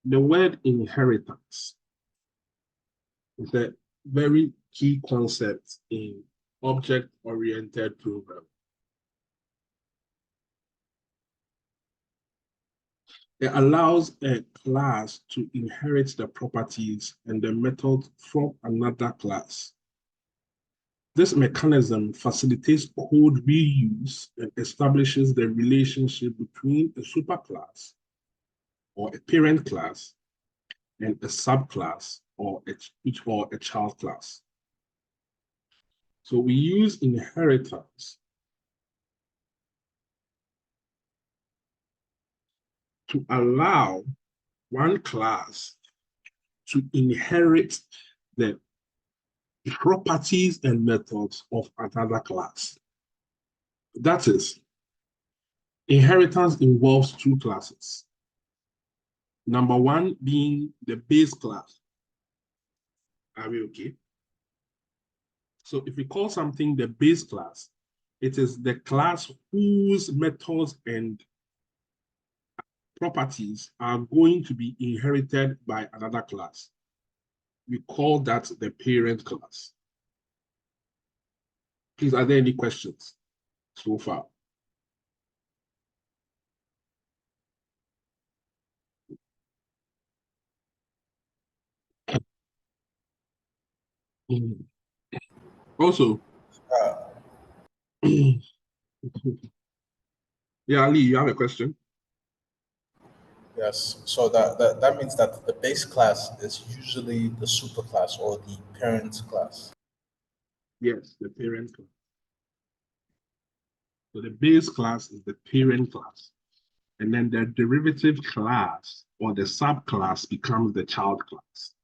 The word inheritance is a very key concept in object-oriented programming. It allows a class to inherit the properties and the methods from another class. This mechanism facilitates code reuse and establishes the relationship between a superclass or a parent class and a subclass or a child class. So we use inheritance to allow one class to inherit the properties and methods of another class. That is, inheritance involves two classes. Number one being the base class. Are we okay? So if we call something the base class, it is the class whose methods and properties are going to be inherited by another class. We call that the parent class. Please, are there any questions so far? Also, yeah, Ali, you have a question? Yes, so that means that the base class is usually the superclass or the parent class. Yes, the parent class. So the base class is the parent class. And then the derivative class or the subclass becomes the child class.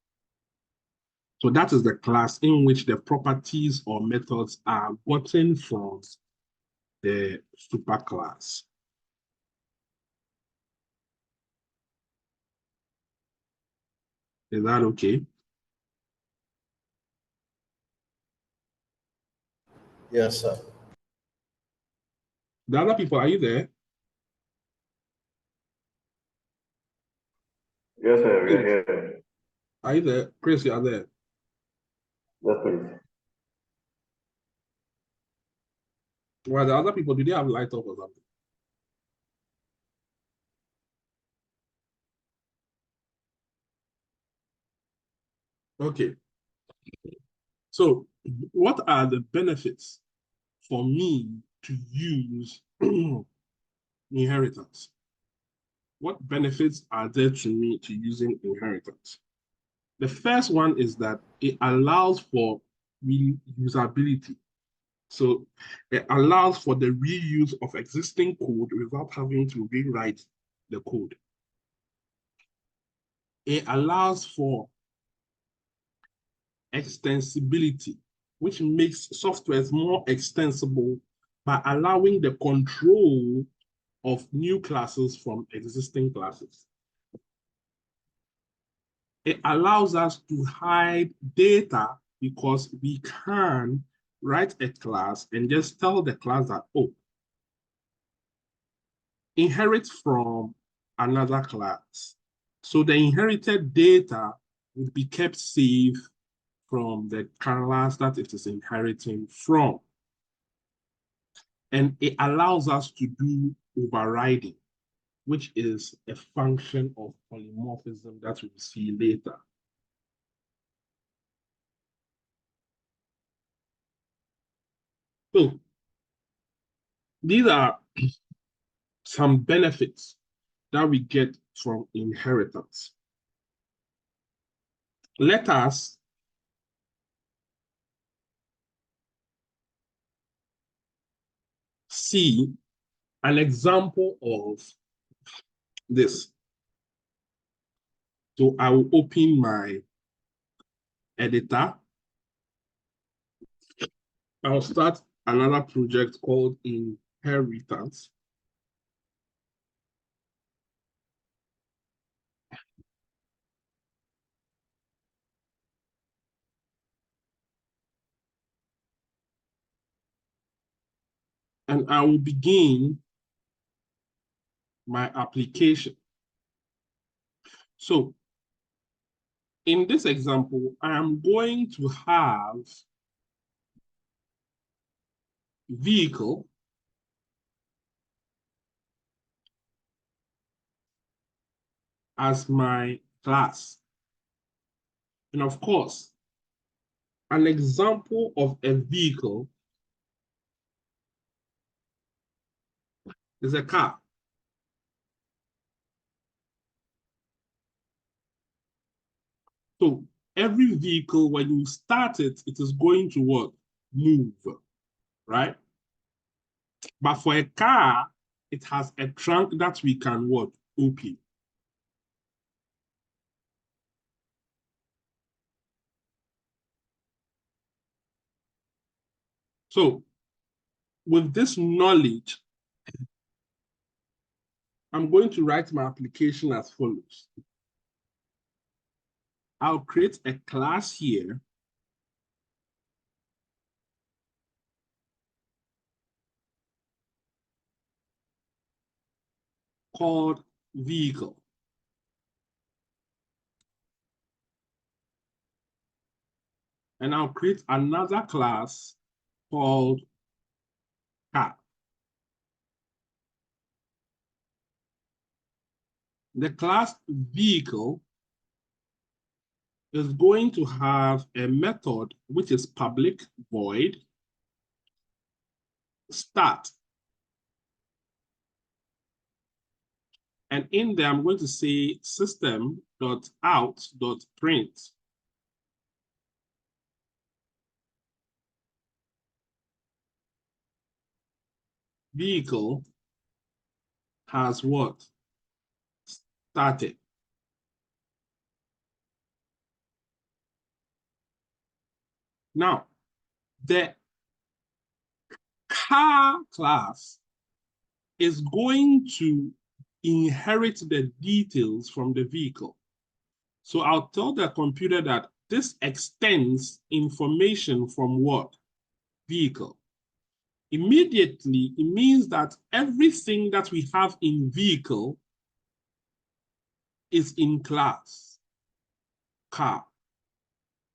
So that is the class in which the properties or methods are gotten from the superclass. Is that okay? Yes, sir. The other people, are you there? Yes, sir, we are here. Are you there? Chris, you are there? Yes, please. Well, the other people, do they have light off or something? Okay. So what are the benefits for me to use inheritance? What benefits are there to me to using inheritance? The first one is that it allows for reusability. So it allows for the reuse of existing code without having to rewrite the code. It allows for extensibility, which makes softwares more extensible by allowing the control of new classes from existing classes. It allows us to hide data because we can write a class and just tell the class that, oh, inherit from another class. So the inherited data would be kept safe from the class that it is inheriting from. And it allows us to do overriding, which is a function of polymorphism that we'll see later. So these are some benefits that we get from inheritance. Let us see an example of this. So I will open my editor. I'll start another project called inheritance. And I will begin my application. So in this example, I am going to have vehicle as my class. And of course, an example of a vehicle is a car. So every vehicle, when you start it, it is going to what? Move, right? But for a car, it has a trunk that we can what? Open. So with this knowledge, I'm going to write my application as follows. I'll create a class here called vehicle. And I'll create another class called car. The class vehicle is going to have a method which is public void start. And in there, I'm going to say system.out.print. Vehicle has what? Started. Now, the car class is going to inherit the details from the vehicle. So I'll tell the computer that this extends information from what? Vehicle. Immediately, it means that everything that we have in vehicle is in class car.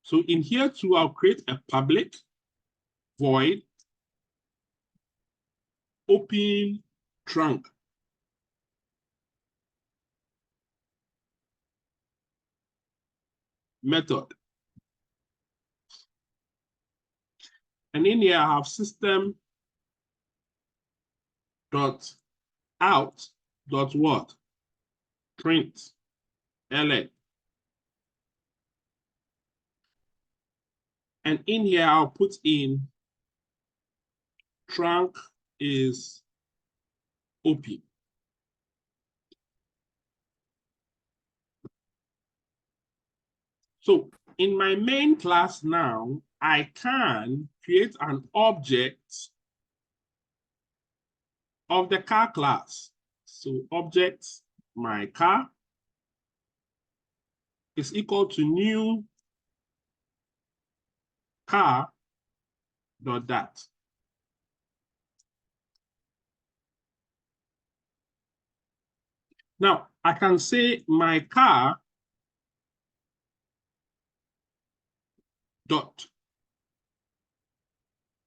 So in here too, I'll create a public void open trunk. Method. And in here, I have system dot out dot what? Print ls. And in here, I'll put in trunk is open. So in my main class now, I can create an object of the car class. So object my car is equal to new car dot that. Now I can say my car dot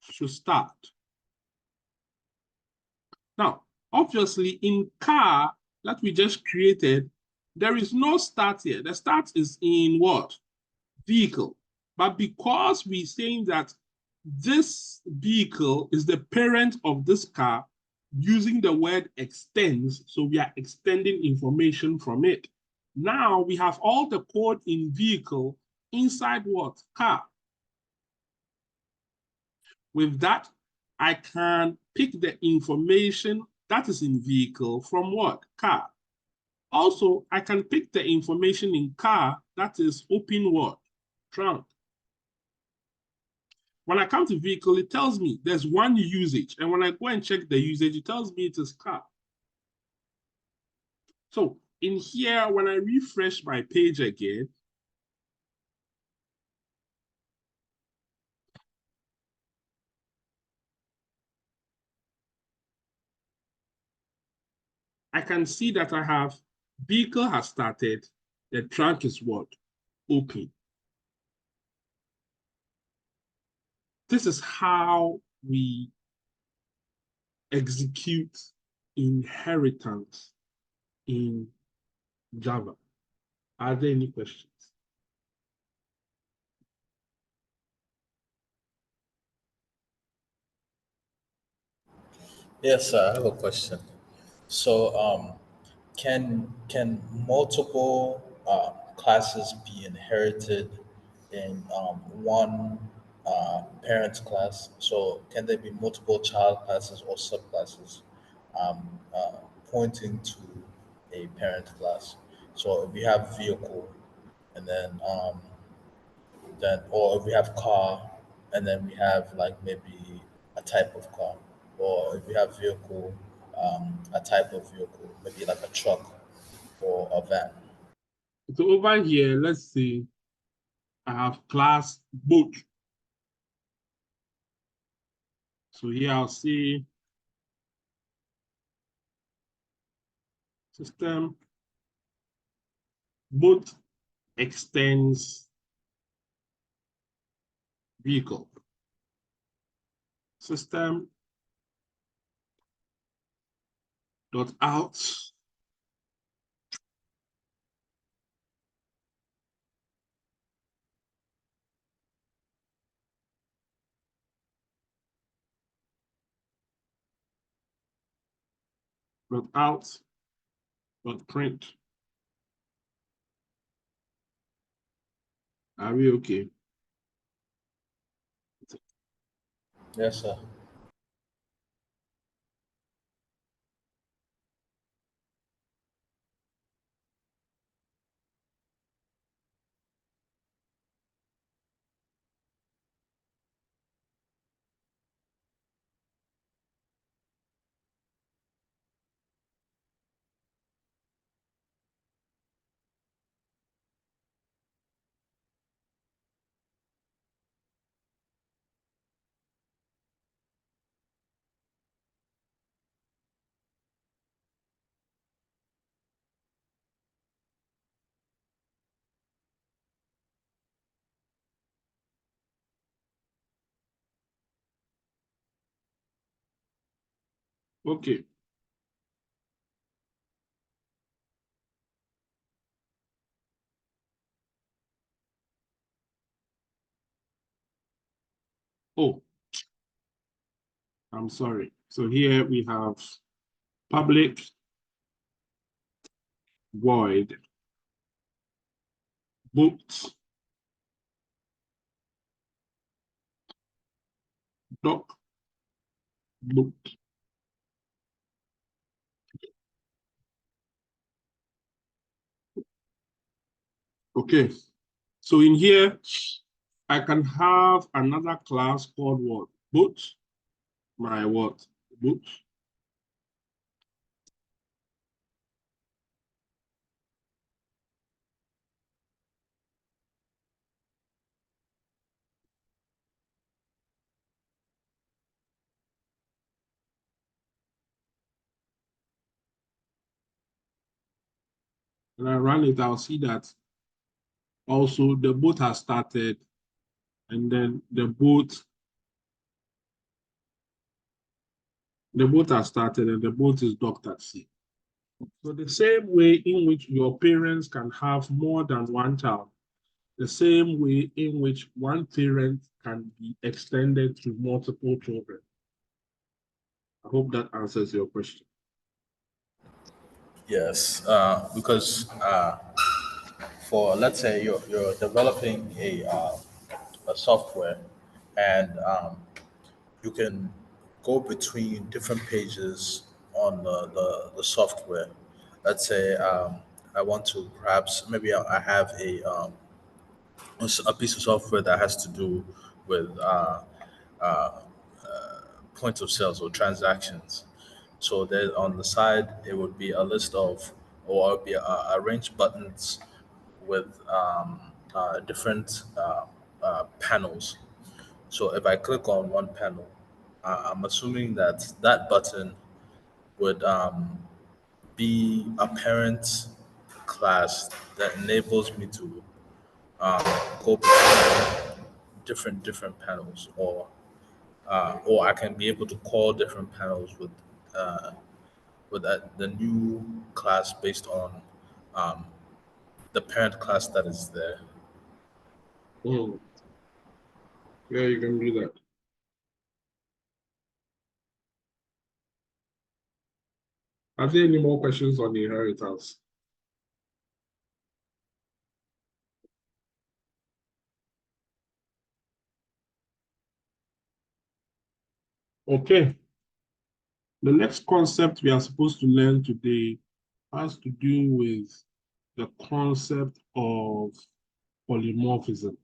should start. Now, obviously in car that we just created, there is no start here. The start is in what? Vehicle. But because we're saying that this vehicle is the parent of this car, using the word extends, so we are extending information from it. Now we have all the code in vehicle inside what? Car. With that, I can pick the information that is in vehicle from what? Car. Also, I can pick the information in car that is open what? Trunk. When I come to vehicle, it tells me there's one usage. And when I go and check the usage, it tells me it is car. So in here, when I refresh my page again, I can see that I have vehicle has started The trunk is what? Open. This is how we execute inheritance in Java. Are there any questions? Yes, sir, I have a question. So, can multiple classes be inherited in one parent class? So, can there be multiple child classes or subclasses pointing to a parent class? So, if we have vehicle, and then or if we have car, and then we have like maybe a type of car, or if we have vehicle, a type of vehicle, maybe like a truck or a van. So over here, let's see, I have class boat. So here I'll see system boat extends vehicle. System dot out dot out dot print. Are we okay? Yes, sir. Okay. Oh, I'm sorry. So here we have public void booked doc booked. Okay. So in here, I can have another class called what? Boot. My what? Boot. And I run it, I'll see that also the boat has started, and then the boat has started and the boat is docked at sea. So the same way in which your parents can have more than one child, the same way in which one parent can be extended to multiple children. I hope that answers your question. Yes, because for let's say you're developing a software, and you can go between different pages on the software. Let's say I want to perhaps maybe I have a piece of software that has to do with point of sales or transactions. So there on the side, it would be a list of, or it would be arranged buttons with different panels. So if I click on one panel, I'm assuming that that button would be apparent class that enables me to go between different panels, or I can be able to call different panels with the new class based on um, the parent class that is there. Mm. Yeah, you can do that. Are there any more questions on inheritance? Okay. The next concept we are supposed to learn today has to do with the concept of polymorphism.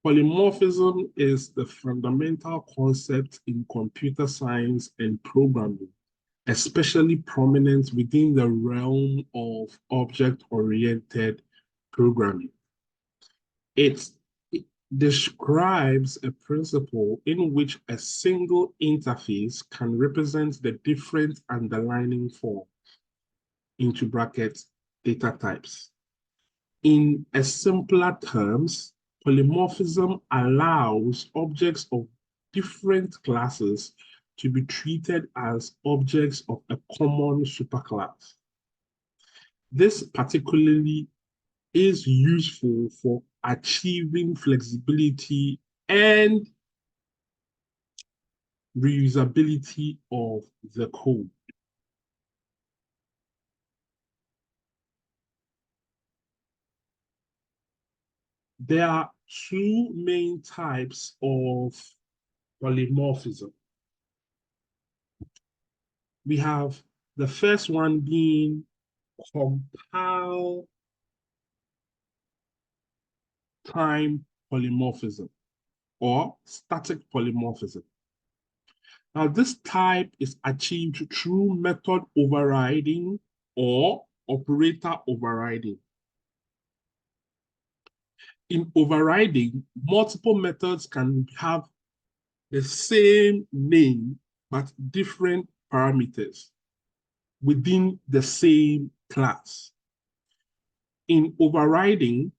Polymorphism is the fundamental concept in computer science and programming, especially prominent within the realm of object-oriented programming. It describes a principle in which a single interface can represent the different underlying forms, into brackets, data types. In a simpler terms, polymorphism allows objects of different classes to be treated as objects of a common superclass. This particularly is useful for achieving flexibility and reusability of the code. There are two main types of polymorphism. We have the first one being compile time polymorphism or static polymorphism. Now, this type is achieved through method overriding or operator overriding. In overriding, multiple methods can have the same name but different parameters within the same class. In overriding,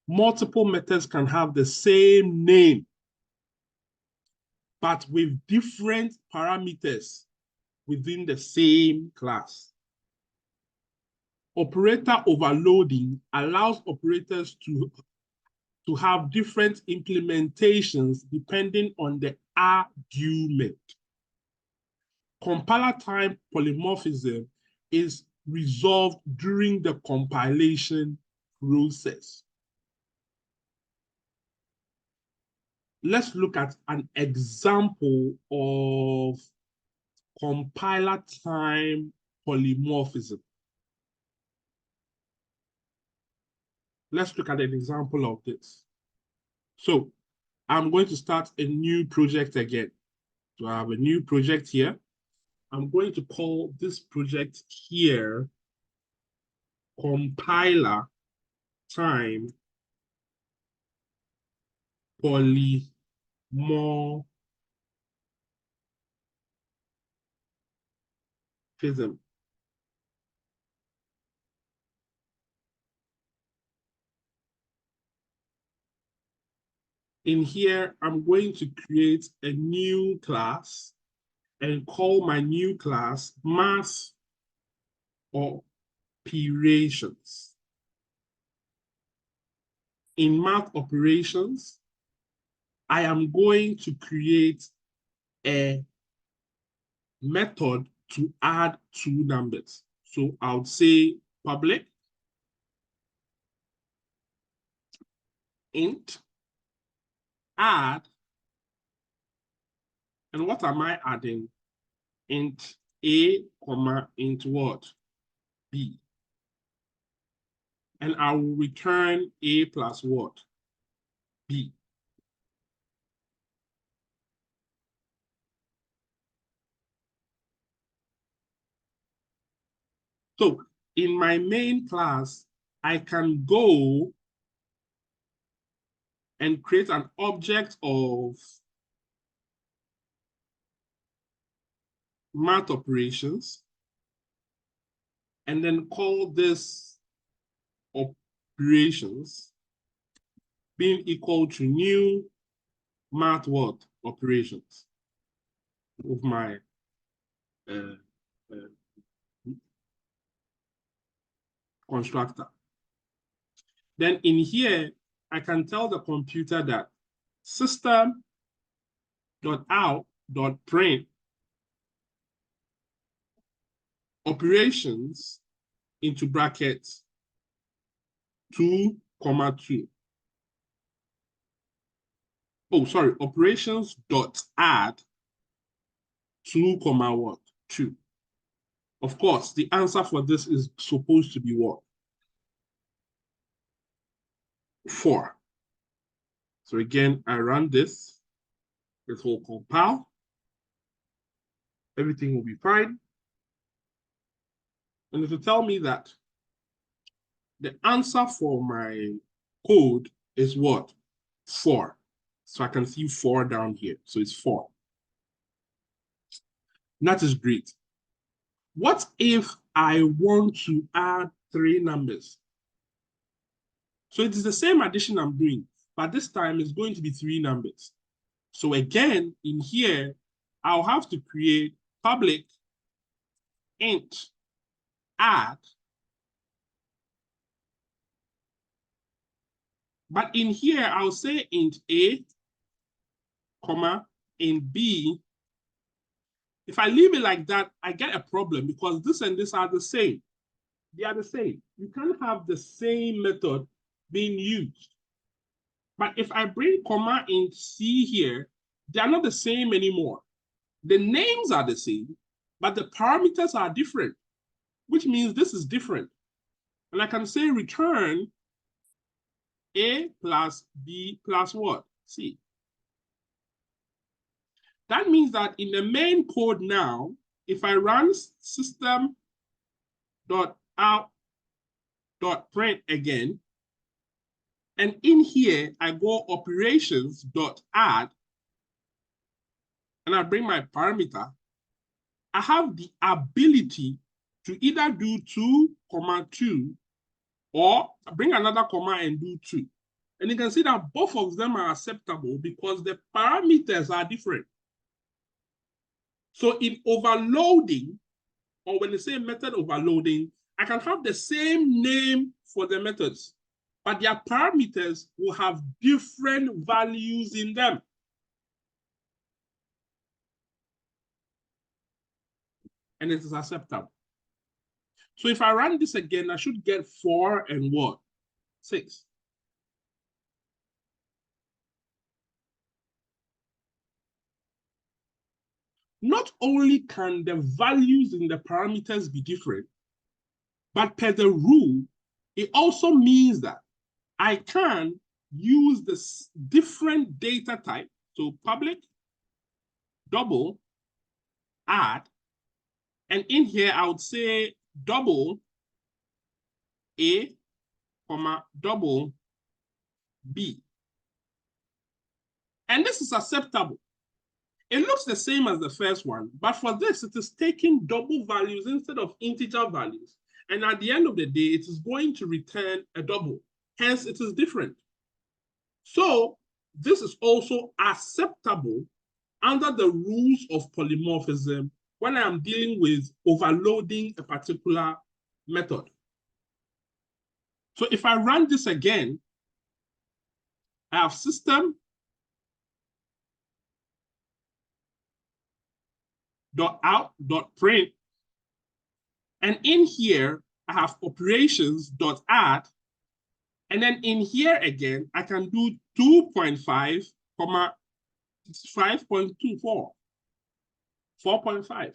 multiple methods can have the same name but with different parameters within the same class. Operator overloading allows operators to have different implementations depending on the argument. Compiler time polymorphism is resolved during the compilation process. Let's look at an example of compiler time polymorphism. Let's look at an example of this. So I'm going to start a new project again. So I have a new project here. I'm going to call this project here compiler time polymorphism. In here, I'm going to create a new class and call my new class mass operations. In math operations, I am going to create a method to add two numbers. So I would say public int add, and what am I adding? Int a, comma, int what? B. And I will return a plus what? B. So in my main class, I can go and create an object of math operations and then call this operations being equal to new math what operations of my constructor. Then in here, I can tell the computer that system.out.print operations into brackets 2, 2. Oh, sorry, operations dot add 2, what? 2. Of course, the answer for this is supposed to be what? 4. So again, I run this. It will compile. Everything will be fine. And it will tell me that the answer for my code is what? 4. So I can see 4 down here. So it's 4. That is great. What if I want to add 3 numbers? So it is the same addition I'm doing, but this time it's going to be 3 numbers. So again, in here, I'll have to create public int add. But in here, I'll say int A, comma, int B. If I leave it like that, I get a problem because this and this are the same. They are the same. You can't have the same method being used. But if I bring comma int C here, they are not the same anymore. The names are the same, but the parameters are different, which means this is different. And I can say return A plus B plus what? C. That means that in the main code now, if I run system.out.print again, and in here, I go operations.add, and I bring my parameter, I have the ability to either do 2, 2, or bring another comma and do 2. And you can see that both of them are acceptable because the parameters are different. So in overloading, or when you say method overloading, I can have the same name for the methods, but their parameters will have different values in them. And it is acceptable. So if I run this again, I should get 4 and what? 6. Not only can the values in the parameters be different, but per the rule, it also means that I can use this different data type. So public, double, add, and in here I would say double A, comma, double B. And this is acceptable. It looks the same as the first one, but for this, it is taking double values instead of integer values. And at the end of the day, it is going to return a double. Hence, it is different. So this is also acceptable under the rules of polymorphism when I am dealing with overloading a particular method. So if I run this again, I have system.out.print, and in here, I have operations.add, and then in here again, I can do 2.5, 5.24, 4.5.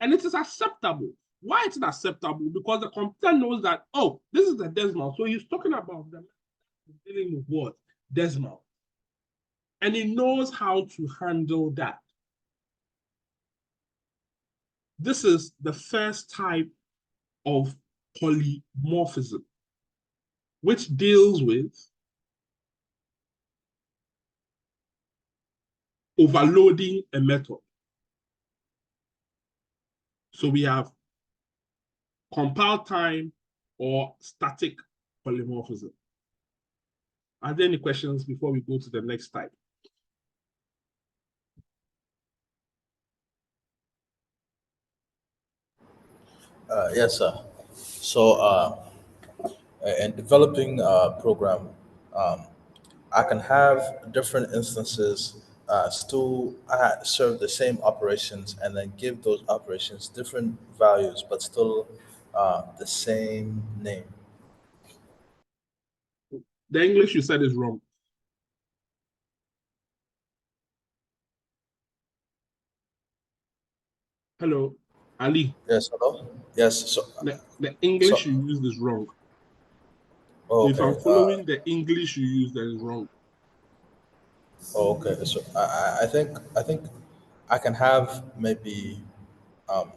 And it is acceptable. Why is it acceptable? Because the computer knows that, oh, this is the decimal. So he's talking about them dealing with what? Decimal. And he knows how to handle that. This is the first type of polymorphism, which deals with overloading a method. So we have compile time or static polymorphism. Are there any questions before we go to the next type? Yes, sir. So, in developing a program, um, I can have different instances still serve the same operations and then give those operations different values, but still the same name. The English you said is wrong. Hello, Ali. Yes, hello? Yes, The English you so used is wrong. So if okay. I'm following the English you use, that is wrong. Okay. So I think I can have maybe um,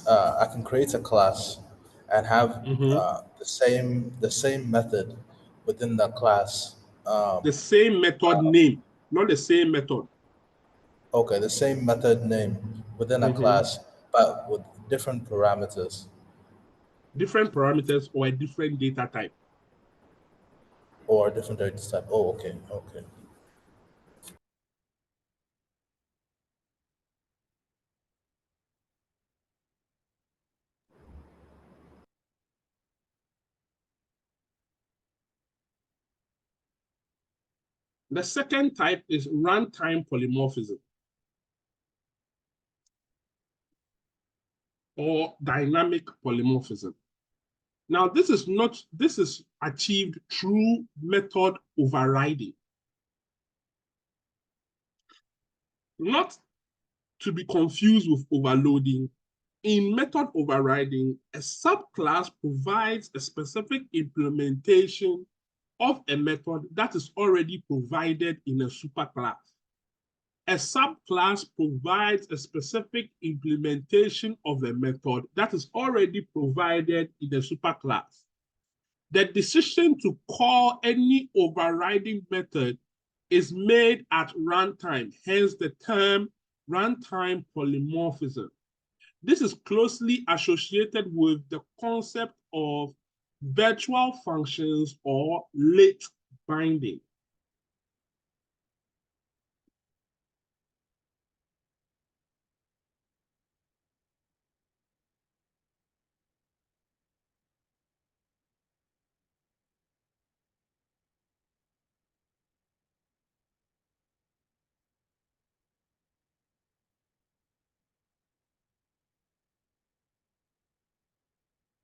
I can create a class and have Mhm. the same method within the class. The same method name, not the same method. Okay, the same method name within a Mhm. class, but with different parameters Different parameters or a different data type. or different data type. Oh, okay, okay. The second type is runtime polymorphism or dynamic polymorphism. Now, this is achieved through method overriding, not to be confused with overloading. In method overriding, a subclass provides a specific implementation of a method that is already provided in a superclass. A subclass provides a specific implementation of a method that is already provided in a superclass. The decision to call any overriding method is made at runtime, hence the term runtime polymorphism. This is closely associated with the concept of virtual functions or late binding.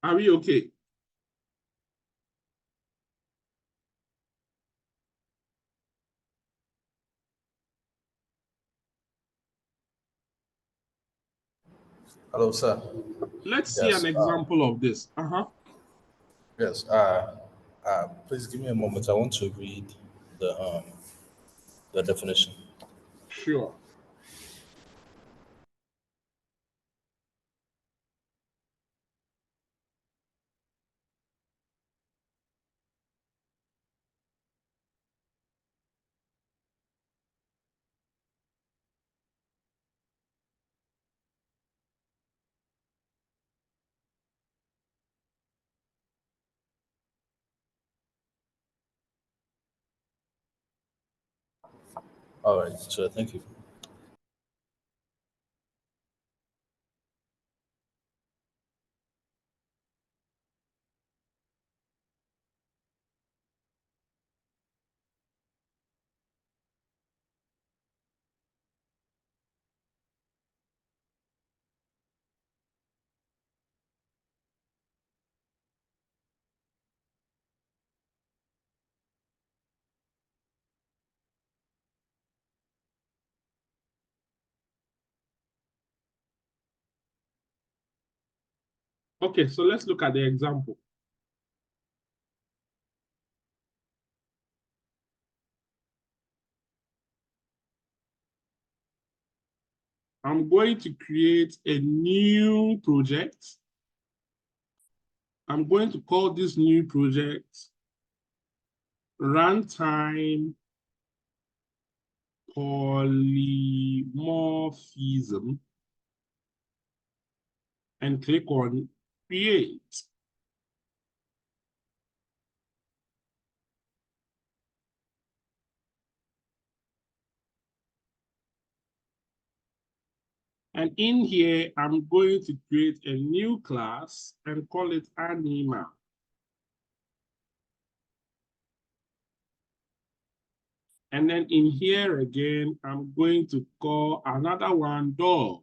Are we okay? Hello, sir. Let's see an Yes, example of this. yes. Please give me a moment. I want to read the definition. Sure. All right, so thank you. Okay, so let's look at the example. I'm going to create a new project I'm going to call this new project runtime polymorphism and click on create. And in here, I'm going to create a new class and call it animal. And then in here again, I'm going to call another one dog.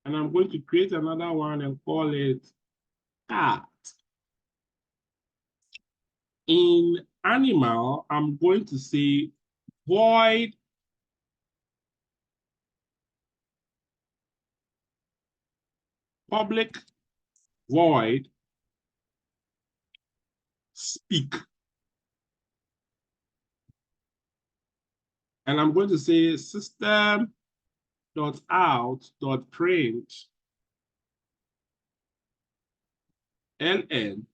And I'm going to create another one and call it cat. In animal, I'm going to say void public void speak. And I'm going to say system.out.print ln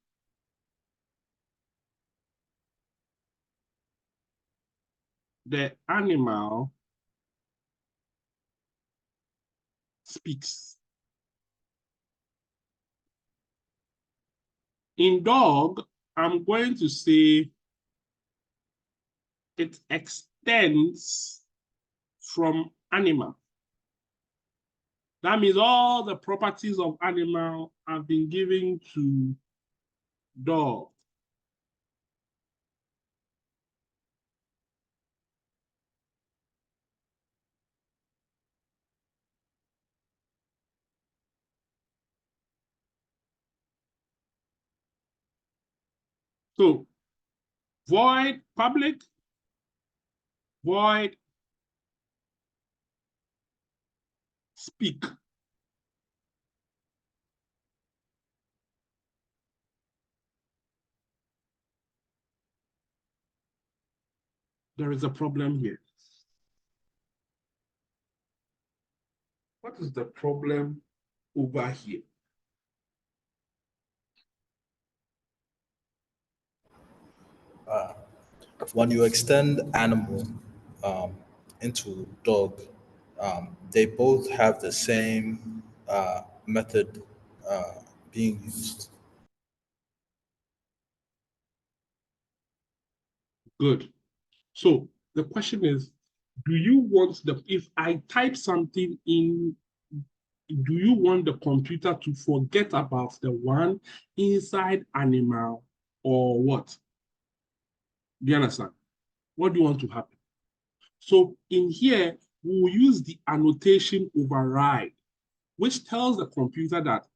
the animal speaks. In dog, I'm going to say it extends from animal. That means all the properties of animal have been given to dog. So void public, void speak. There is a problem here. What is the problem over here? When you extend animal into dog, they both have the same method being used. Good. So the question is, do you want if I type something in, do you want the computer to forget about the one inside animal or what? Do you understand? What do you want to happen? So in here, we'll use the annotation override, which tells the computer that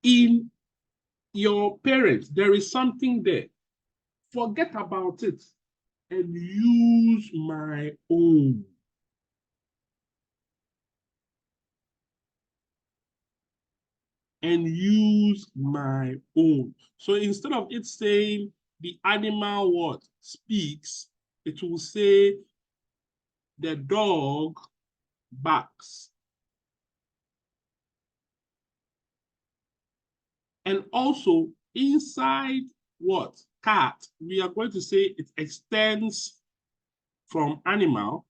in your parent, there is something there. Forget about it and use my own. And use my own. So instead of it saying the animal what speaks, it will say the dog barks. And also inside what cat, we are going to say it extends from animal.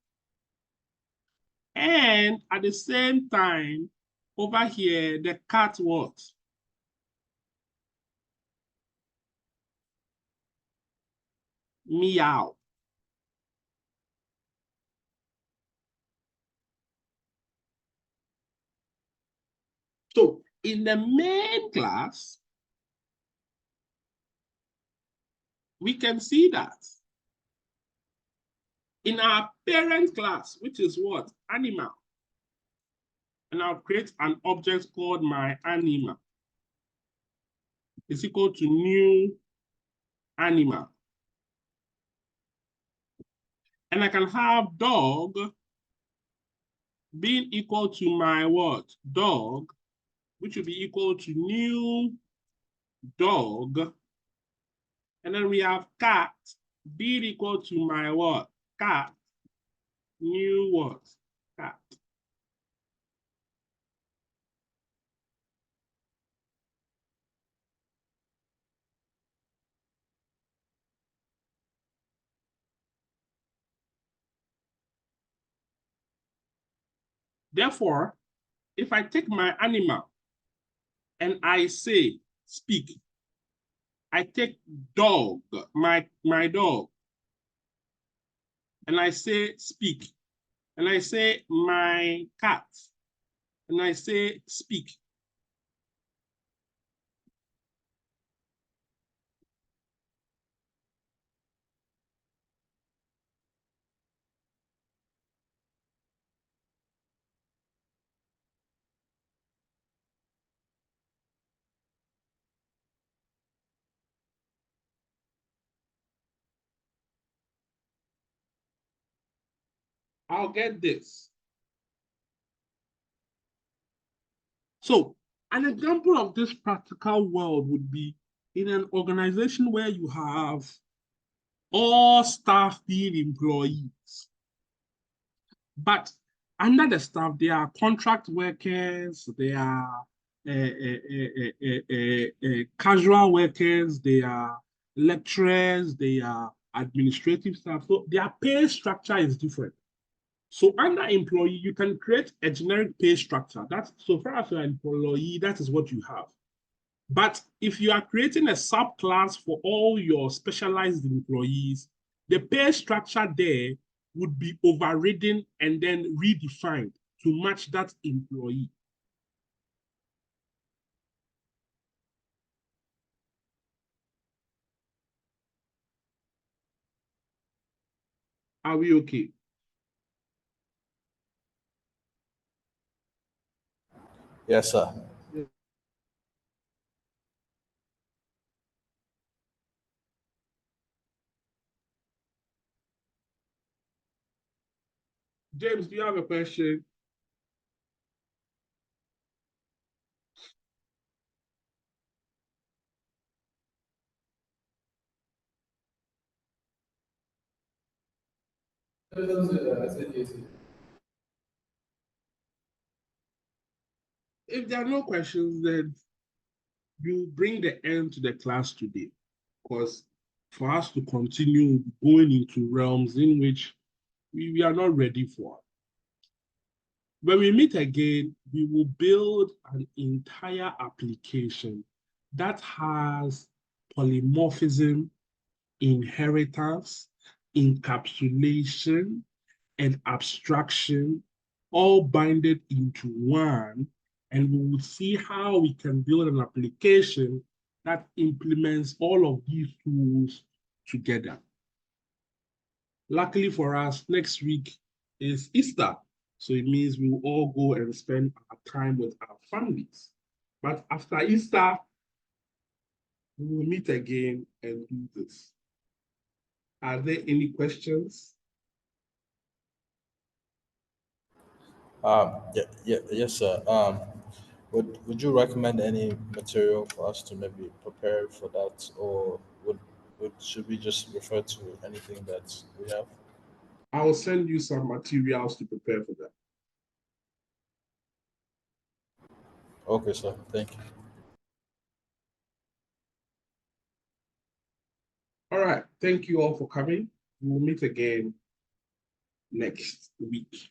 And at the same time, over here, the cat what? Meow. So in the main class, we can see that. In our parent class, which is what? Animal. And I'll create an object called my animal. Is equal to new animal. And I can have dog being equal to my what? Dog, which will be equal to new dog. And then we have cat being equal to my what? Cat, new what? Cat. Therefore, if I take my animal and I say, speak, I take dog, my dog, and I say, speak, and I say, my cat, and I say, speak. I'll get this. So an example of this practical world would be in an organization where you have all staff being employees. But under the staff, there are contract workers, there are casual workers, there are lecturers, there are administrative staff. So their pay structure is different. So under employee, you can create a generic pay structure. That's so far as you're an employee, that is what you have. But if you are creating a subclass for all your specialized employees, the pay structure there would be overridden and then redefined to match that employee. Are we okay? Yes, sir. James, do you have a question? If there are no questions, then you bring the end to the class today. Because for us to continue going into realms in which we are not ready for. When we meet again, we will build an entire application that has polymorphism, inheritance, encapsulation, and abstraction all binded into one. And we will see how we can build an application that implements all of these tools together. Luckily for us, next week is Easter. So it means we will all go and spend our time with our families. But after Easter, we will meet again and do this. Are there any questions? Yes, sir. Would you recommend any material for us to maybe prepare for that, or should we just refer to anything that we have? I will send you some materials to prepare for that. Okay, sir. Thank you. All right. Thank you all for coming. We'll meet again next week.